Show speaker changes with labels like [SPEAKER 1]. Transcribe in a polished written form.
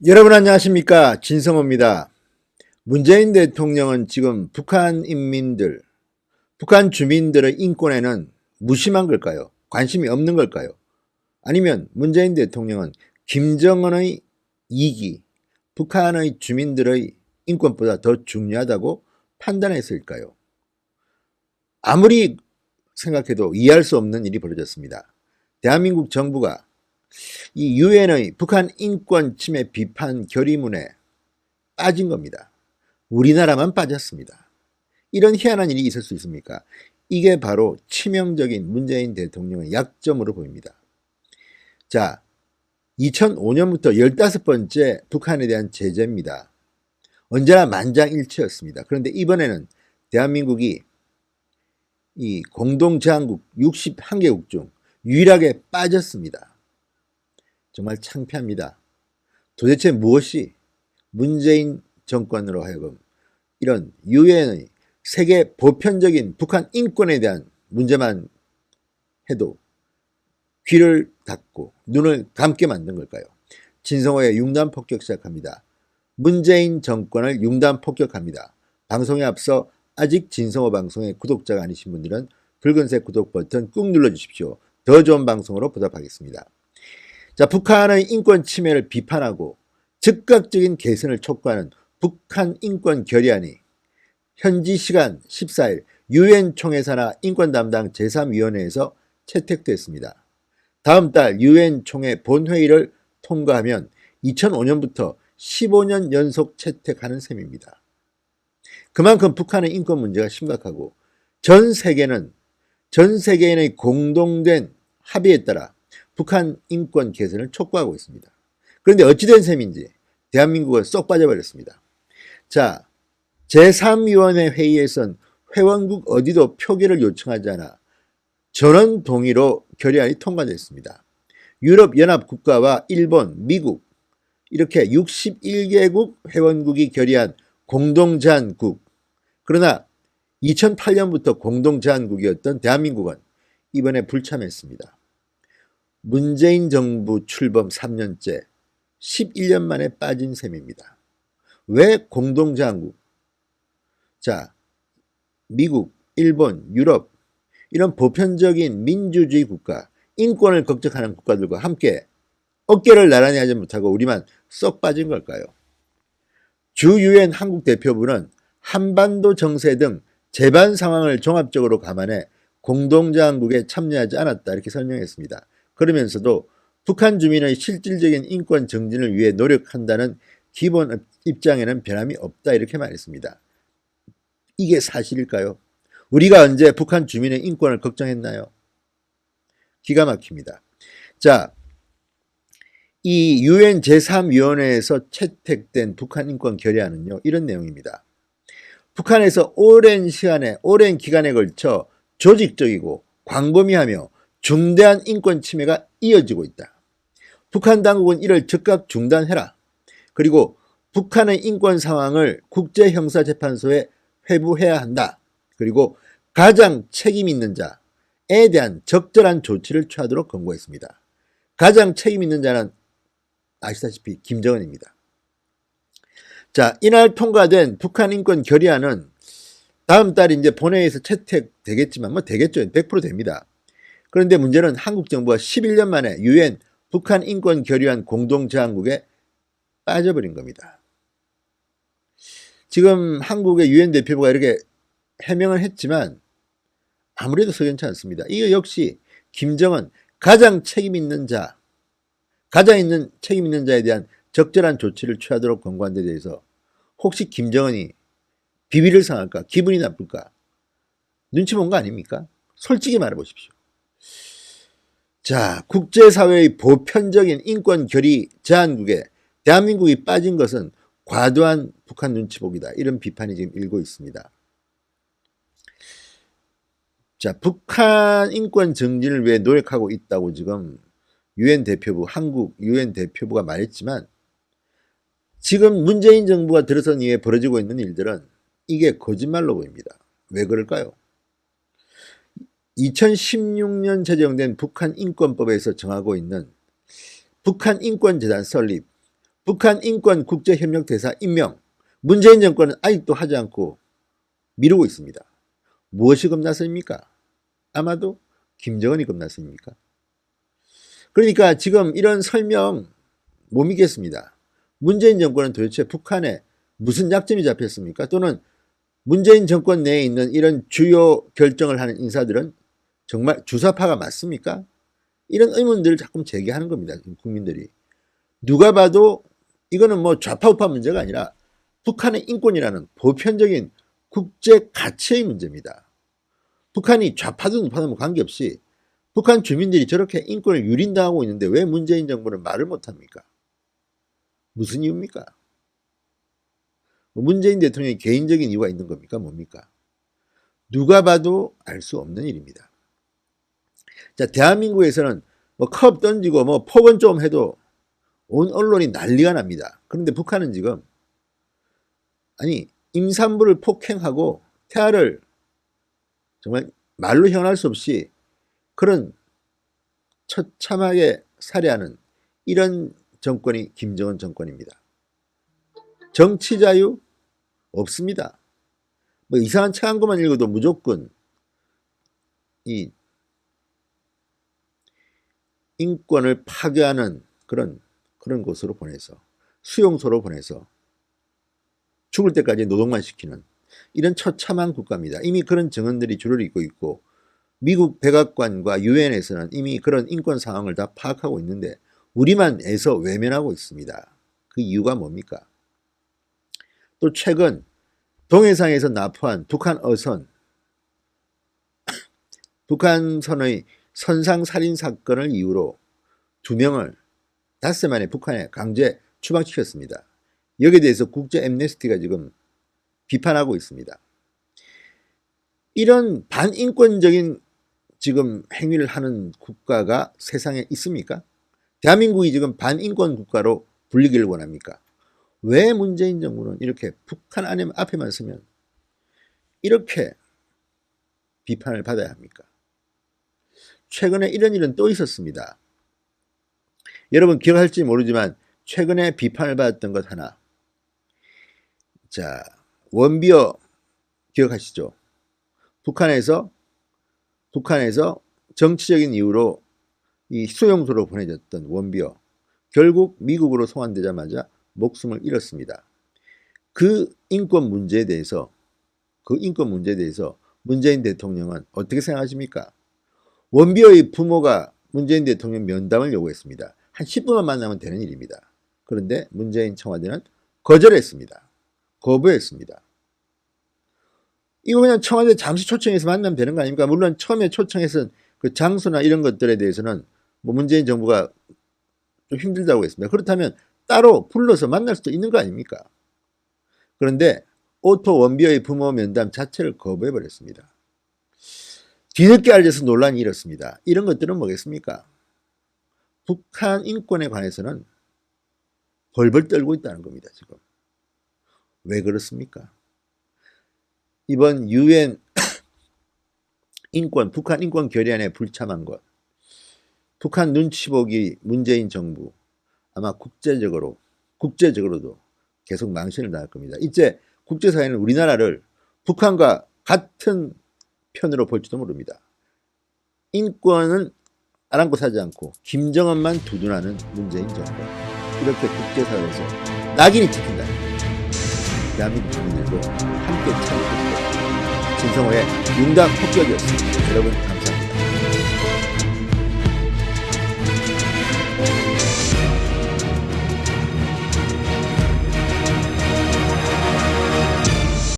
[SPEAKER 1] 여러분 안녕하십니까? 진성호입니다. 문재인 대통령은 지금 북한 인민들, 북한 주민들의 인권에는 무심한 걸까요? 관심이 없는 걸까요? 아니면 문재인 대통령은 김정은의 이기, 북한의 주민들의 인권보다 더 중요하다고 판단했을까요? 아무리 생각해도 이해할 수 없는 일이 벌어졌습니다. 대한민국 정부가 이 유엔의 북한 인권 침해 비판 결의문에 빠진 겁니다. 우리나라만 빠졌습니다. 이런 희한한 일이 있을 수 있습니까? 이게 바로 치명적인 문재인 대통령의 약점으로 보입니다. 자, 2005년부터 15번째 북한에 대한 제재입니다. 언제나 만장일치였습니다. 그런데 이번에는 대한민국이 이 공동제한국 61개국 중 유일하게 빠졌습니다. 정말 창피합니다. 도대체 무엇이 문재인 정권으로 하여금 이런 유엔의 세계 보편적인 북한 인권에 대한 문제만 해도 귀를 닫고 눈을 감게 만든 걸까요? 진성호의 융단 폭격 시작합니다. 문재인 정권을 융단 폭격합니다. 방송에 앞서 아직 진성호 방송의 구독자가 아니신 분들은 붉은색 구독 버튼 꾹 눌러주십시오. 더 좋은 방송으로 보답하겠습니다. 자, 북한의 인권 침해를 비판하고 즉각적인 개선을 촉구하는 북한 인권 결의안이 현지 시간 14일 유엔 총회산하 인권 담당 제3위원회에서 채택됐습니다. 다음 달 유엔 총회 본회의를 통과하면 2005년부터 15년 연속 채택하는 셈입니다. 그만큼 북한의 인권 문제가 심각하고 전 세계인의 공동된 합의에 따라 북한 인권 개선을 촉구하고 있습니다. 그런데 어찌된 셈인지 대한민국은 쏙 빠져버렸습니다. 자, 제3위원회 회의에선 회원국 어디도 표결을 요청하지 않아 전원 동의로 결의안이 통과됐습니다. 유럽연합 국가와 일본, 미국 이렇게 61개국 회원국이 결의한 공동제안국. 그러나 2008년부터 공동제안국이었던 대한민국은 이번에 불참했습니다. 문재인 정부 출범 3년째 11년 만에 빠진 셈입니다. 왜 공동제안국? 자, 미국, 일본, 유럽 이런 보편적인 민주주의 국가, 인권을 걱정하는 국가들과 함께 어깨를 나란히 하지 못하고 우리만 쏙 빠진 걸까요? 주 유엔 한국 대표부는 한반도 정세 등 재반 상황을 종합적으로 감안해 공동제안국에 참여하지 않았다 이렇게 설명했습니다. 그러면서도 북한 주민의 실질적인 인권 정진을 위해 노력한다는 기본 입장에는 변함이 없다 이렇게 말했습니다. 이게 사실일까요? 우리가 언제 북한 주민의 인권을 걱정했나요? 기가 막힙니다. 자, 이 유엔 제3위원회에서 채택된 북한 인권 결의안은요, 이런 내용입니다. 북한에서 오랜 기간에 걸쳐 조직적이고 광범위하며 중대한 인권 침해가 이어지고 있다. 북한 당국은 이를 즉각 중단해라. 그리고 북한의 인권 상황을 국제형사재판소에 회부해야 한다. 그리고 가장 책임 있는 자에 대한 적절한 조치를 취하도록 권고했습니다. 가장 책임 있는 자는 아시다시피 김정은입니다. 자, 이날 통과된 북한 인권 결의안은 다음 달 이제 본회의에서 채택되겠지만 되겠죠. 100% 됩니다. 그런데 문제는 한국 정부가 11년 만에 유엔 북한 인권 결의안 공동제안국에 빠져버린 겁니다. 지금 한국의 유엔 대표부가 이렇게 해명을 했지만 아무래도 석연치 않습니다. 이거 역시 김정은 가장 책임 있는 자에 대한 적절한 조치를 취하도록 권고한 데 대해서 혹시 김정은이 비비를 상할까? 기분이 나쁠까? 눈치 본 거 아닙니까? 솔직히 말해보십시오. 자, 국제사회의 보편적인 인권 결의 제안국에 대한민국이 빠진 것은 과도한 북한 눈치 보기다. 이런 비판이 지금 일고 있습니다. 자, 북한 인권 정진을 위해 노력하고 있다고 지금 한국 유엔 대표부가 말했지만 지금 문재인 정부가 들어선 이후에 벌어지고 있는 일들은 이게 거짓말로 보입니다. 왜 그럴까요? 2016년 제정된 북한 인권법에서 정하고 있는 북한 인권재단 설립, 북한 인권 국제협력 대사 임명, 문재인 정권은 아직도 하지 않고 미루고 있습니다. 무엇이 겁나서입니까? 아마도 김정은이 겁나서입니까? 그러니까 지금 이런 설명 못 믿겠습니다. 문재인 정권은 도대체 북한에 무슨 약점이 잡혔습니까? 또는 문재인 정권 내에 있는 이런 주요 결정을 하는 인사들은 정말 주사파가 맞습니까? 이런 의문들을 자꾸 제기하는 겁니다. 국민들이. 누가 봐도 이거는 뭐 좌파 우파 문제가 아니라 북한의 인권이라는 보편적인 국제 가치의 문제입니다. 북한이 좌파든 우파든 관계없이 북한 주민들이 저렇게 인권을 유린당하고 있는데 왜 문재인 정부는 말을 못합니까? 무슨 이유입니까? 문재인 대통령의 개인적인 이유가 있는 겁니까? 뭡니까? 누가 봐도 알 수 없는 일입니다. 자, 대한민국에서는 뭐 컵 던지고 뭐 폭언 좀 해도 온 언론이 난리가 납니다. 그런데 북한은 지금 아니 임산부를 폭행하고 태아를 정말 말로 형할 수 없이 그런 처참하게 살해하는 이런 정권이 김정은 정권입니다. 정치 자유 없습니다. 뭐 이상한 책 한 권만 읽어도 무조건 이 인권을 파괴하는 그런 곳으로 보내서 수용소로 보내서 죽을 때까지 노동만 시키는 이런 처참한 국가입니다. 이미 그런 증언들이 줄을 잇고 있고 미국 백악관과 유엔에서는 이미 그런 인권 상황을 다 파악하고 있는데 우리만 애서 외면하고 있습니다. 그 이유가 뭡니까? 또 최근 동해상에서 납포한 북한 어선, 북한선의 선상살인 사건을 이유로 2명을 닷새 만에 북한에 강제 추방시켰습니다. 여기에 대해서 국제 앰네스티가 지금 비판하고 있습니다. 이런 반인권적인 지금 행위를 하는 국가가 세상에 있습니까? 대한민국이 지금 반인권 국가로 불리기를 원합니까? 왜 문재인 정부는 이렇게 북한 앞에만 서면 이렇게 비판을 받아야 합니까? 최근에 이런 일은 또 있었습니다. 여러분 기억할지 모르지만 최근에 비판을 받았던 것 하나. 자, 원비어 기억하시죠? 북한에서 정치적인 이유로 이 수용소로 보내졌던 원비어. 결국 미국으로 송환되자마자 목숨을 잃었습니다. 그 인권 문제에 대해서 문재인 대통령은 어떻게 생각하십니까? 원비어의 부모가 문재인 대통령 면담을 요구했습니다. 한 10분만 만나면 되는 일입니다. 그런데 문재인 청와대는 거절했습니다. 거부했습니다. 이거 그냥 청와대 잠시 초청해서 만나면 되는 거 아닙니까? 물론 처음에 초청해서 그 장소나 이런 것들에 대해서는 뭐 문재인 정부가 좀 힘들다고 했습니다. 그렇다면 따로 불러서 만날 수도 있는 거 아닙니까? 그런데 오토 원비어의 부모 면담 자체를 거부해버렸습니다. 뒤늦게 알려서 논란이 일었습니다. 이런 것들은 뭐겠습니까? 북한 인권에 관해서는 벌벌 떨고 있다는 겁니다. 지금. 왜 그렇습니까? 이번 유엔 북한 인권 결의안에 불참한 것, 북한 눈치 보기 문재인 정부 아마 국제적으로도 계속 망신을 당할 겁니다. 이제 국제사회는 우리나라를 북한과 같은 편으로 볼지도 모릅니다. 인권은 아랑곳 하지 않고 김정은만 두둔하는 문재인 정권. 이렇게 국제사회에서 낙인이 찍힌다. 대한민국 국민들도 함께 참여해주세요. 진성호의 융당 폭격이었습니다. 여러분 감사합니다.